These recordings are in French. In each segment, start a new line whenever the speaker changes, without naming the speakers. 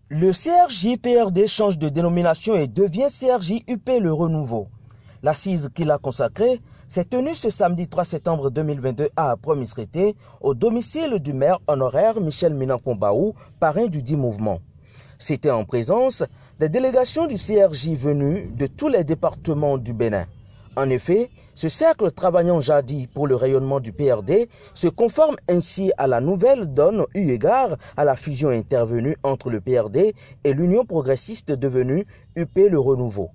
Le CRJ-PRD change de dénomination et devient CRJ-UP Le Renouveau. L'assise qu'il a consacrée s'est tenue ce samedi 3 septembre 2022 à Promisrété, au domicile du maire honoraire Michel Minakombaou, parrain du dit mouvement. C'était en présence des délégations du CRJ venues de tous les départements du Bénin. En effet, ce cercle travaillant jadis pour le rayonnement du PRD se conforme ainsi à la nouvelle donne eu égard à la fusion intervenue entre le PRD et l'Union progressiste devenue UP Le Renouveau.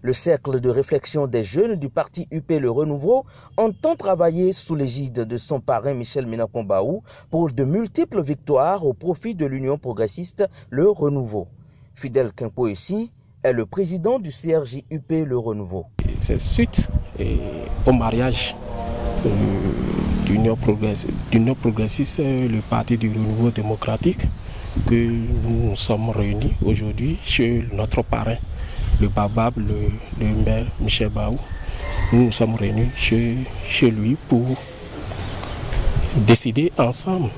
Le cercle de réflexion des jeunes du parti UP Le Renouveau entend travailler sous l'égide de son parrain Michel Minakombaou pour de multiples victoires au profit de l'Union progressiste Le Renouveau. Fidèle Quimpoessi est le président du CRJ-UP Le Renouveau.
C'est suite au mariage d'Union progressiste, le parti du renouveau démocratique, que nous nous sommes réunis aujourd'hui chez notre parrain, le Babab, le maire Michel Baou. Nous nous sommes réunis chez lui pour décider ensemble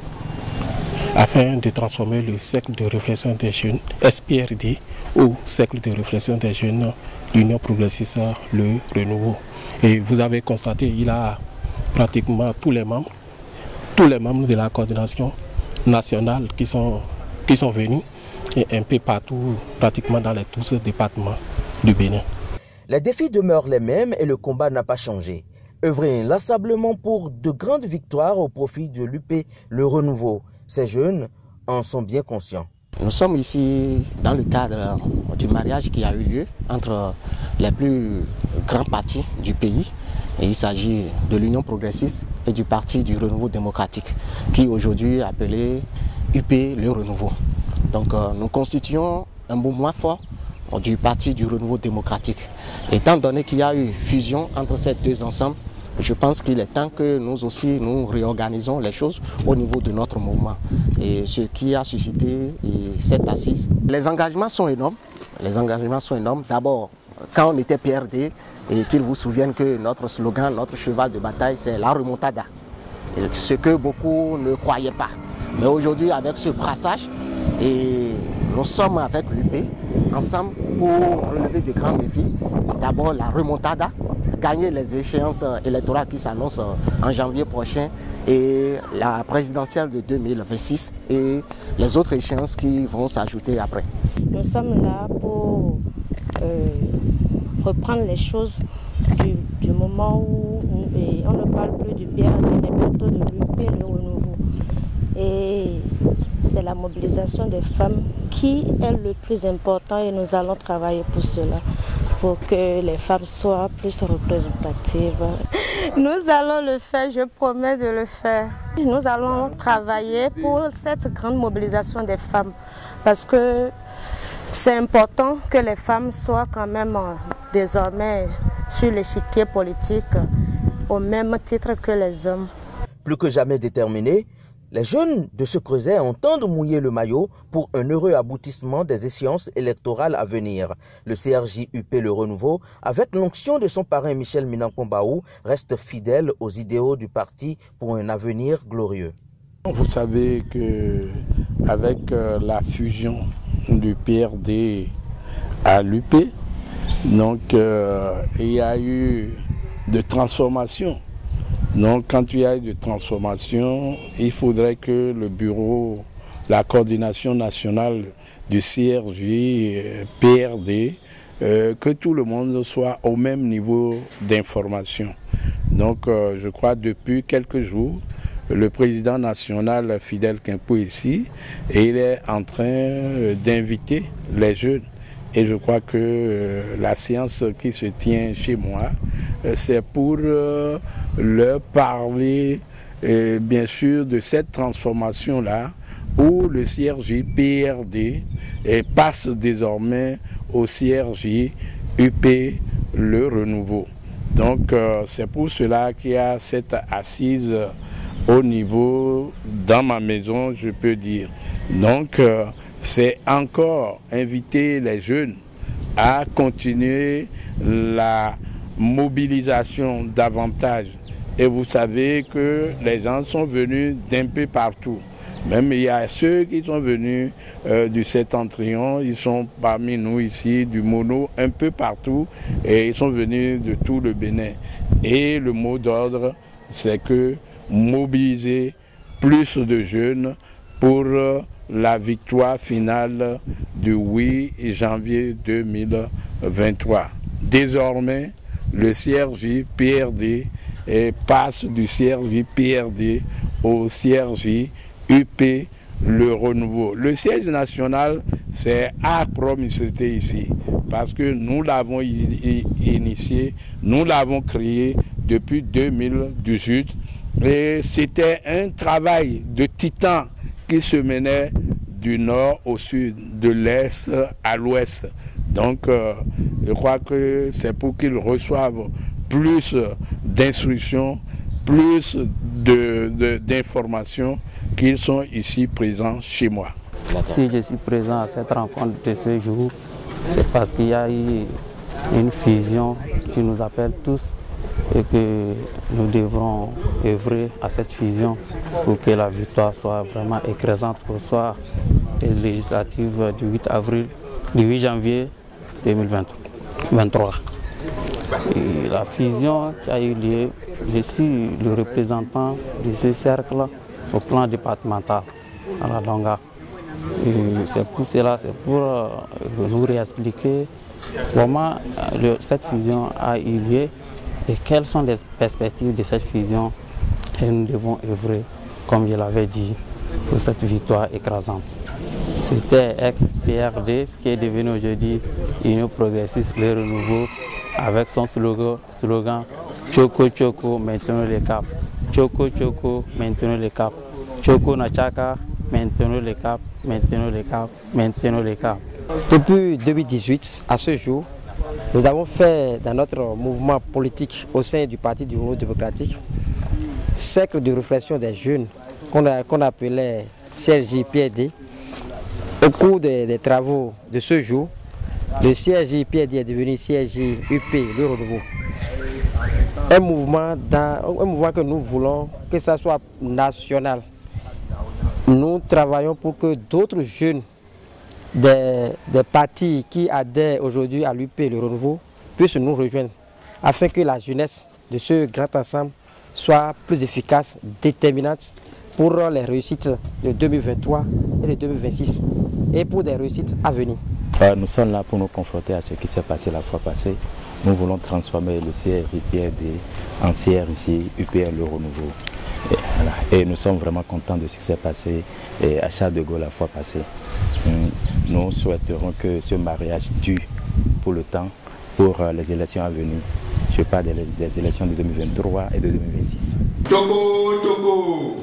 afin de transformer le cercle de réflexion des jeunes SPRD au cercle de réflexion des jeunes l'Union progressiste Le Renouveau. Et vous avez constaté, il a pratiquement tous les membres de la coordination nationale qui sont venus, et un peu partout, pratiquement dans tous les départements du Bénin.
Les défis demeurent les mêmes et le combat n'a pas changé. Œuvrer inlassablement pour de grandes victoires au profit de l'UP Le Renouveau. Ces jeunes en sont bien conscients.
Nous sommes ici dans le cadre du mariage qui a eu lieu entre les plus grands partis du pays. Et il s'agit de l'Union progressiste et du Parti du Renouveau démocratique, qui aujourd'hui est appelé UP Le Renouveau. Donc nous constituons un mouvement fort du Parti du Renouveau démocratique. Étant donné qu'il y a eu fusion entre ces deux ensembles, je pense qu'il est temps que nous aussi nous réorganisons les choses au niveau de notre mouvement. Et ce qui a suscité cette assise. Les engagements sont énormes. Les engagements sont énormes. D'abord, quand on était PRD, et qu'ils vous souviennent que notre slogan, notre cheval de bataille, c'est la remontada. Et ce que beaucoup ne croyaient pas. Mais aujourd'hui, avec ce brassage, et nous sommes avec l'UP ensemble pour relever des grands défis. D'abord, la remontada, gagner les échéances électorales qui s'annoncent en janvier prochain et la présidentielle de 2026 et les autres échéances qui vont s'ajouter après.
Nous sommes là pour reprendre les choses du moment où on ne parle plus du PRD mais plutôt de l'UP Le Renouveau. Et c'est la mobilisation des femmes qui est le plus important et nous allons travailler pour cela, pour que les femmes soient plus représentatives. Nous allons le faire, je promets de le faire. Nous allons travailler pour cette grande mobilisation des femmes parce que c'est important que les femmes soient quand même désormais sur l'échiquier politique au même titre que les hommes.
Plus que jamais déterminés, les jeunes de ce creuset entendent mouiller le maillot pour un heureux aboutissement des échéances électorales à venir. Le CRJ-UP Le Renouveau, avec l'onction de son parrain Michel Minakombaou, reste fidèle aux idéaux du parti pour un avenir glorieux.
Vous savez qu'avec la fusion du PRD à l'UP, donc il y a eu de transformations. Donc quand il y a de transformation, il faudrait que le bureau, la coordination nationale du CRJ, PRD, que tout le monde soit au même niveau d'information. Donc je crois depuis quelques jours, le président national Fidèle Quimpoessi, il est en train d'inviter les jeunes. Et je crois que la séance qui se tient chez moi, c'est pour leur parler bien sûr de cette transformation-là où le CRJ-PRD passe désormais au CRJ-UP Le Renouveau. Donc c'est pour cela qu'il y a cette assise au niveau, dans ma maison, je peux dire. Donc c'est encore inviter les jeunes à continuer la mobilisation davantage. Et vous savez que les gens sont venus d'un peu partout. Même il y a ceux qui sont venus du Septentrion, ils sont parmi nous ici, du Mono, un peu partout, et ils sont venus de tout le Bénin. Et le mot d'ordre, c'est que mobiliser plus de jeunes pour la victoire finale du 8 janvier 2023. Désormais, le CRJ-PRD passe du CRJ-PRD au CRJ-UP le renouveau. Le siège national, c'est à Promisrété ici, parce que nous l'avons initié, nous l'avons créé depuis 2018, et c'était un travail de titan qui se menait du nord au sud, de l'est à l'ouest. Donc, je crois que c'est pour qu'ils reçoivent plus d'instructions, plus d'informations qu'ils sont ici présents chez moi.
Si je suis présent à cette rencontre de ce jour, c'est parce qu'il y a eu une fusion qui nous appelle tous et que nous devrons œuvrer à cette fusion pour que la victoire soit vraiment écrasante au soir des législatives du 8 janvier 2023. Et la fusion qui a eu lieu, je suis le représentant de ce cercle au plan départemental à la Donga. C'est pour cela, c'est pour nous réexpliquer comment cette fusion a eu lieu et quelles sont les perspectives de cette fusion. Et nous devons œuvrer, comme je l'avais dit, pour cette victoire écrasante. C'était ex-PRD qui est devenu aujourd'hui Union progressiste Le Renouveau avec son slogan Choco Choco, maintenons le cap. Choco Choco, maintenons le cap. Choco Nachaka, maintenons le cap, maintenons le cap, maintenons le cap.
Depuis 2018 à ce jour, nous avons fait dans notre mouvement politique au sein du Parti du Renouveau démocratique cercle de réflexion des jeunes qu'on appelait CRJ-PRD. Au cours des travaux de ce jour, le CRJ-PRD est devenu CRJ-UP, le renouveau. Un mouvement que nous voulons que ça soit national. Nous travaillons pour que d'autres jeunes des partis qui adhèrent aujourd'hui à l'UP, le renouveau, puissent nous rejoindre, afin que la jeunesse de ce grand ensemble soit plus efficace, déterminante pour les réussites de 2023 et de 2026 et pour des réussites à venir.
Nous sommes là pour nous confronter à ce qui s'est passé la fois passée. Nous voulons transformer le CRJ-PRD en CRJ-UPR le renouveau. Et nous sommes vraiment contents de ce qui s'est passé à Charles de Gaulle la fois passée. Nous souhaiterons que ce mariage dure pour le temps, pour les élections à venir. Je parle des élections de 2023 et de 2026.
Choco, Choco,